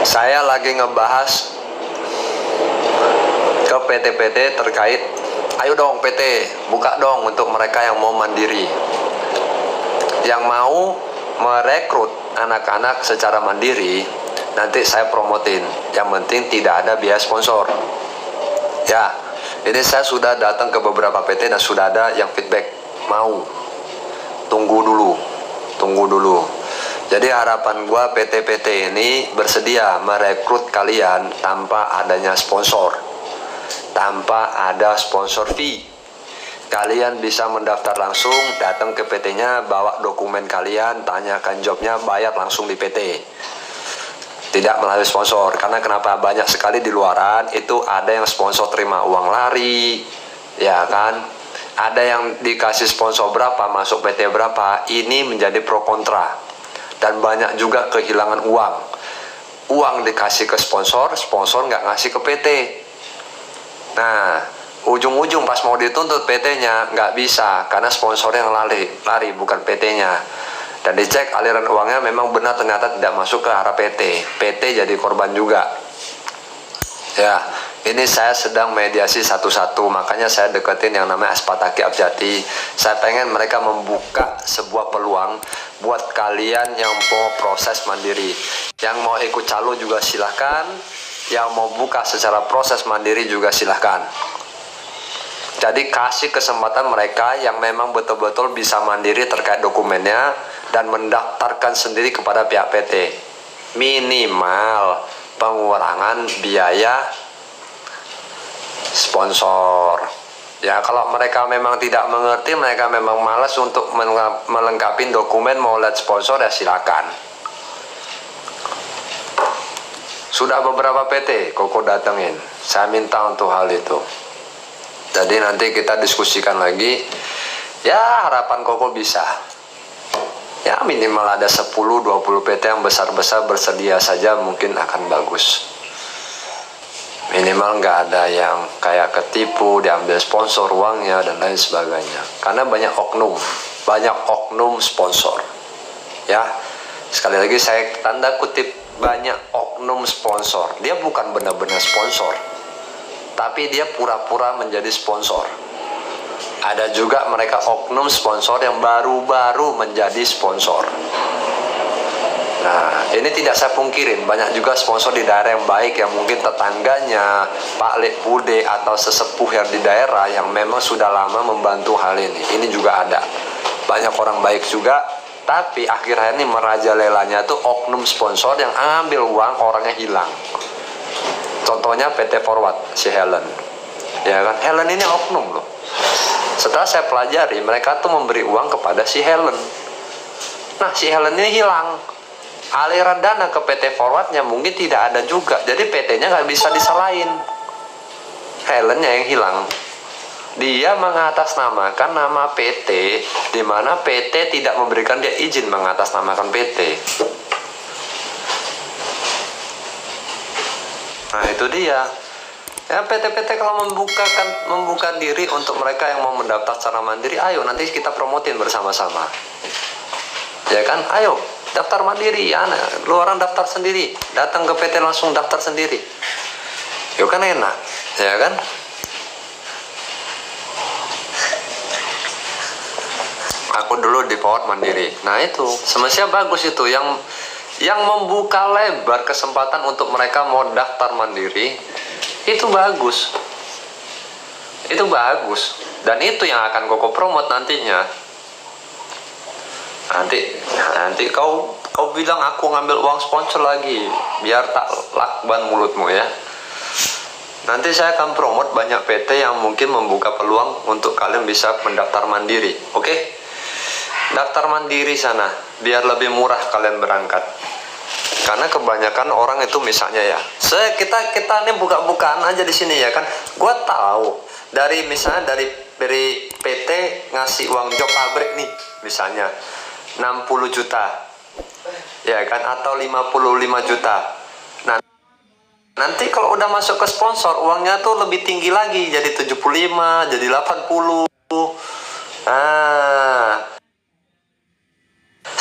Saya lagi ngebahas ke PT-PT terkait, ayo dong PT, buka dong untuk mereka yang mau mandiri, yang mau merekrut anak-anak secara mandiri. Nanti saya promotin, yang penting tidak ada biaya sponsor. Ya, ini saya sudah datang ke beberapa PT dan sudah ada yang feedback mau. Tunggu dulu. Jadi harapan gua PT-PT ini bersedia merekrut kalian tanpa adanya sponsor, tanpa ada sponsor fee. Kalian bisa mendaftar langsung, datang ke PT-nya, bawa dokumen kalian, tanyakan jobnya, bayar langsung di PT. Tidak melalui sponsor. Karena kenapa? Banyak sekali di luaran itu ada yang sponsor terima uang lari, ya kan? Ada yang dikasih sponsor berapa, masuk PT berapa. Ini menjadi pro kontra. Dan banyak juga kehilangan uang. Uang dikasih ke sponsor, sponsor nggak ngasih ke PT. Nah, ujung-ujung pas mau dituntut PT-nya nggak bisa, karena sponsor yang lari bukan PT-nya. Dan dicek aliran uangnya memang benar, ternyata tidak masuk ke arah PT. PT jadi korban juga. Ya, ini saya sedang mediasi satu-satu, makanya saya deketin yang namanya Aspataki Abjati. Saya pengen mereka membuka sebuah peluang buat kalian yang mau proses mandiri. Yang mau ikut calo juga silahkan, yang mau buka secara proses mandiri juga silahkan. Jadi kasih kesempatan mereka yang memang betul-betul bisa mandiri terkait dokumennya dan mendaftarkan sendiri kepada pihak PT. Minimal pengurangan biaya sponsor. Ya, kalau mereka memang tidak mengerti, mereka memang malas untuk melengkapi dokumen mau lihat sponsor, ya silakan. Sudah beberapa PT Koko datengin, saya minta untuk hal itu. Jadi nanti kita diskusikan lagi. Ya, harapan Koko bisa. Ya, minimal ada 10-20 PT yang besar-besar bersedia saja, mungkin akan bagus. Minimal nggak ada yang kayak ketipu, diambil sponsor uangnya dan lain sebagainya. Karena banyak oknum sponsor. Ya, sekali lagi saya tanda kutip banyak oknum sponsor. Dia bukan benar-benar sponsor, tapi dia pura-pura menjadi sponsor. Ada juga mereka oknum sponsor yang baru-baru menjadi sponsor. Nah, ini tidak saya pungkirin, banyak juga sponsor di daerah yang baik, yang mungkin tetangganya, Pak Lek Bude atau sesepuh yang di daerah yang memang sudah lama membantu hal ini. Ini juga ada. Banyak orang baik juga, tapi akhirnya ini merajalelanya tuh oknum sponsor yang ambil uang, orangnya hilang. Contohnya PT Forward, si Helen. Ya kan, Helen ini oknum loh. Setelah saya pelajari, mereka tuh memberi uang kepada si Helen. Nah, si Helen ini hilang. Aliran dana ke PT Forwardnya mungkin tidak ada juga. Jadi PT-nya nggak bisa disalahin. Helennya yang hilang. Dia mengatasnamakan nama PT, di mana PT tidak memberikan dia izin mengatasnamakan PT. Nah, itu dia. Ya, PT-PT kalau membuka diri untuk mereka yang mau mendaftar secara mandiri, ayo nanti kita promotin bersama-sama. Ya kan, ayo daftar mandiri, ya, lu orang daftar sendiri, datang ke PT langsung daftar sendiri. Yuk kan enak, ya kan? Aku dulu di Forward mandiri. Nah, itu semestinya bagus itu, yang membuka lebar kesempatan untuk mereka mau daftar mandiri. Itu bagus. Dan itu yang akan Koko promote nantinya. Nanti kau bilang aku ngambil uang sponsor lagi, biar tak lakban mulutmu ya. Nanti saya akan promote banyak PT yang mungkin membuka peluang untuk kalian bisa mendaftar mandiri. Oke? Daftar mandiri sana, biar lebih murah kalian berangkat. Karena kebanyakan orang itu misalnya ya, kita ini buka-bukaan aja di sini ya kan. Gua tahu misalnya dari PT ngasih uang job pabrik nih, misalnya 60 juta. Ya kan, atau 55 juta. Nah, nanti kalau udah masuk ke sponsor, uangnya tuh lebih tinggi lagi, jadi 75, jadi 80. Nah,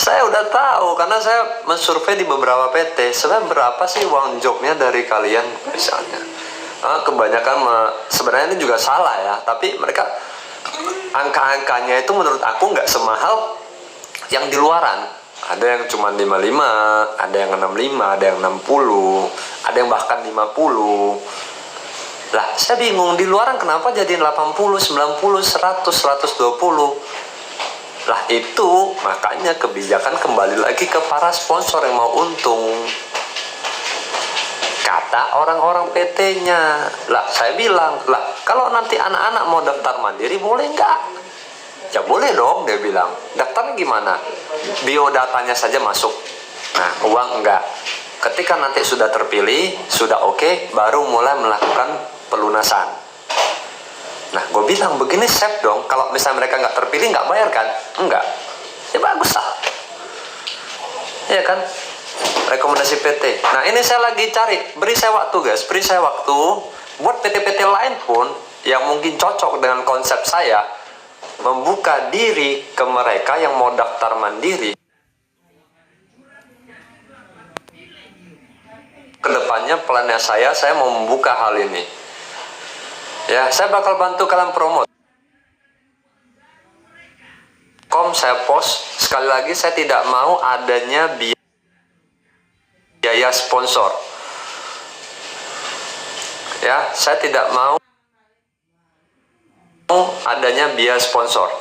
Saya udah tahu karena saya mensurvei di beberapa PT. Sebenarnya berapa sih uang jobnya dari kalian misalnya? Kebanyakan sebenarnya ini juga salah ya, tapi mereka angka-angkanya itu menurut aku nggak semahal yang di luaran. Ada yang cuma 55, ada yang 65, ada yang 60, ada yang bahkan 50. Lah, saya bingung di luaran kenapa jadi 80, 90, 100, 120. Lah itu makanya kebijakan kembali lagi ke para sponsor yang mau untung. Kata orang-orang PT-nya. Lah saya bilang, lah kalau nanti anak-anak mau daftar mandiri boleh nggak? Ya boleh dong, dia bilang. Daftarnya gimana? Biodatanya saja masuk. Nah uang enggak. Ketika nanti sudah terpilih, sudah oke, baru mulai melakukan pelunasan. Nah, gue bilang begini safe dong. Kalau misalnya mereka nggak terpilih nggak bayar kan? Enggak. Ya bagus lah. Ya kan? Rekomendasi PT. Nah, ini saya lagi cari. Beri saya waktu guys. Beri saya waktu. Buat PT-PT lain pun yang mungkin cocok dengan konsep saya, membuka diri ke mereka yang mau daftar mandiri. Kedepannya plannya saya mau membuka hal ini. Ya, saya bakal bantu kalian promote. Saya post sekali lagi, saya tidak mau adanya biaya sponsor. Ya, saya tidak mau adanya biaya sponsor.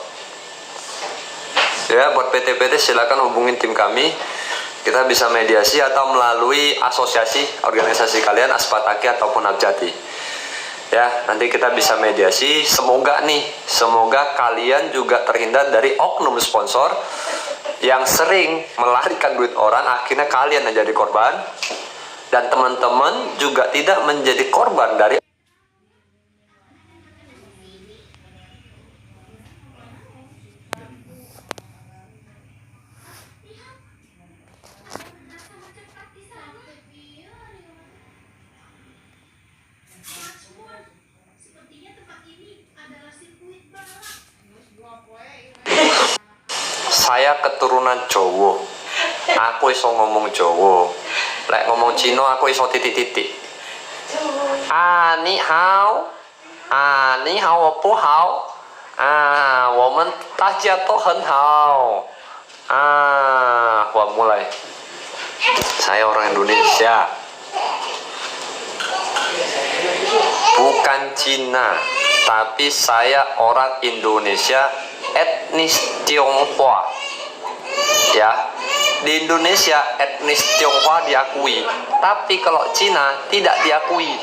Ya, buat PT-PT silakan hubungin tim kami. Kita bisa mediasi atau melalui asosiasi organisasi kalian, Aspataki ataupun Abjati. Ya, nanti kita bisa mediasi. Semoga kalian juga terhindar dari oknum sponsor yang sering melarikan duit orang, akhirnya kalian yang jadi korban, dan teman-teman juga tidak menjadi korban dari saya keturunan Jawa. Aku iso ngomong Jawa. Lek ngomong Cina aku iso titik-titik. Ni hao. Ni hao po hao. 我们大家都很好. Wah mulai. Saya orang Indonesia. Bukan Cina, tapi saya orang Indonesia etnis Tionghoa. Ya, di Indonesia etnis Tionghoa diakui, tapi kalau Cina tidak diakui.